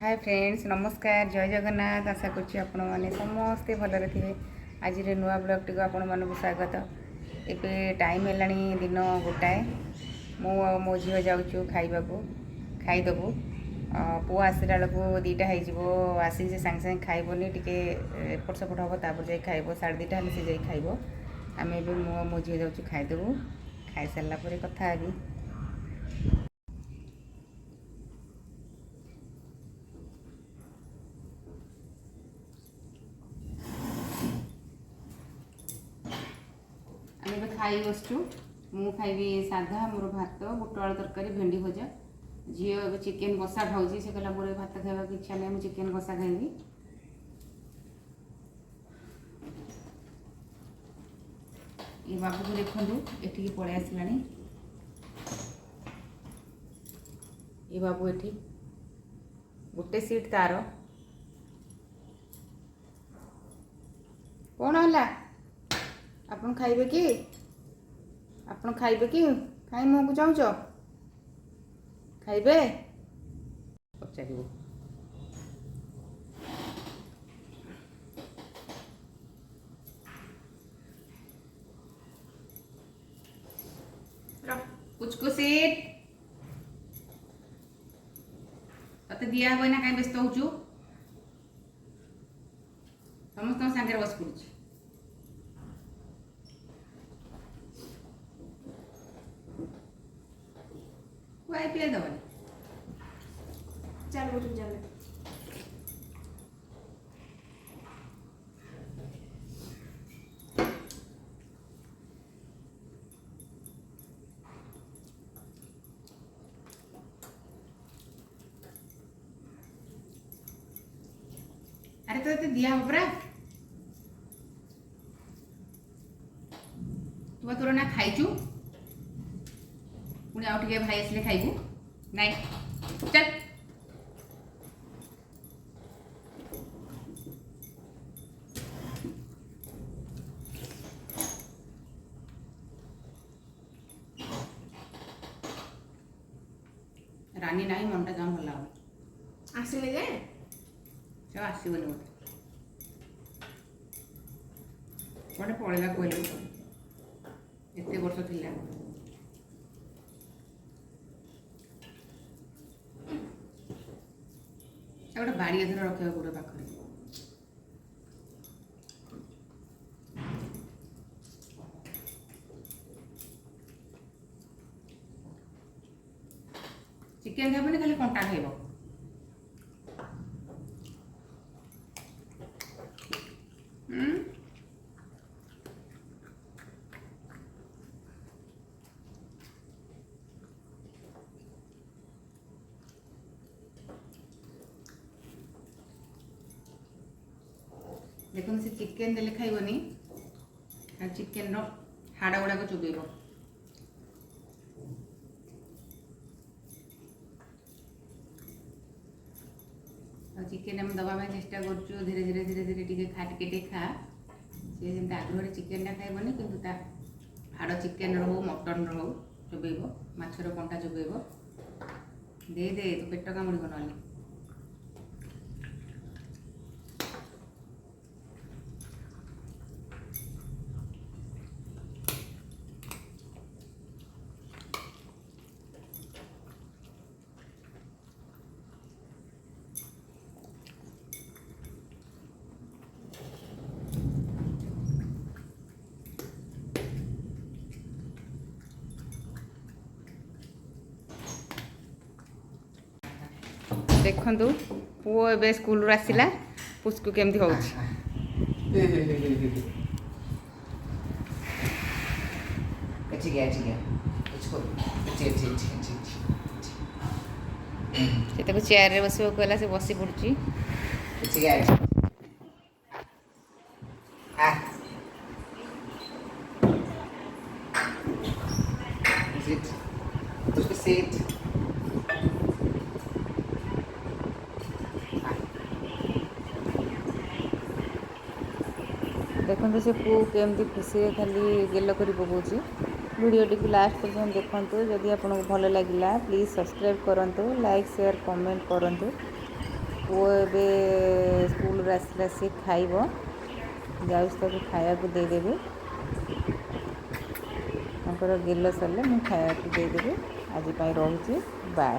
Hi friends नमस्कार जय जगन्नाथ आशा करुँच आपण मैंने समस्ते भलरे थे आज नुआ ब्लॉग टी आपण मानक स्वागत एबे टाइम है दिन गोटाए मु मो झील जाऊँ खाइबा खाईदेबू पुआ आसला बेलू दीटा हो आसिक से सांगे सांगे खाइबनी टी एपट सेपट हम तापर जा खाइब 2:30 हेल्ले सी जा खाइब आम ए मो झील जाऊँ खाईदेबू खाई सारापर कथा हेबी। आम खाई बसचु मु खाइबी साधा मोर भात बुट आलू तरकारी भेंडी भजा झील ए चिकेन कषा खाऊँ से कहला मोर भात खावा इच्छा नहीं मुझे चिकेन कषा खाइबी। ये बाबू को देखु एठिकी पलि आसला ये बाबू एठी गोटे सीट तार कौन है आपन खाइबे कि आपन खाइबे कि खाई मो को चाहूच खाइबे पचार कुछ सीट ते दिया हो ना कहीं व्यस्त होचु समस्त सांगे बस पड़ी खुआई पिए दबनी चल उठ चल अरे तो दिया हो परा तू तोर ना खाइचु पुणी आउ टे भाई आसले खाइबू नाई चल रानी नाई मनटा जमा भल आसले जे सब आसबनी गोटे पलैला कहलु एत वर्ष थिला गोटे बाड़ी एथर रखा गोटे पाखे चिकेन खाइबनी खाली कंटा खाइब देखो से चिकेन देले खाइबनी चिकेन हाड़ गुड़ाक चुबेब चिकेन आम दबा चेष्टा कर धीरे धीरे धीरे धीरे टे खा टे खा सी जमी आग्रह चिकेन खाइबनी कि हाड़ चिकेन रो मटन रो चुबेब माछर कंटा चुबेब दे दे तो पेट कामुड़ ना देखु पुओ ए स्कूल आसला पुष्कु केमती हो चेयर रे बस कहला से बसी पड़ी देखो से पु केमती खुशी खाली गेल कर पकाउची वीडियो टी लास्ट पर्यंत देखो जदि आपको भल लगे प्लीज़ सब्सक्राइब करूँ लाइक शेयर कमेंट करूँ। ପୁଅ ଏବେ ସ୍କୁଲରୁ ଆସିଲା, ସେ ଖାଇବ। ଯାଉଛି ତାକୁ ଖାଇବାକୁ ଦେଇଦେବି। ତାଙ୍କର ଗେଲ ସରିଲେ ମୁଁ ଖାଇବାକୁ ଦେଇଦେବି। ଆଜି ପାଇଁ ରହୁଛି, ବାଏ।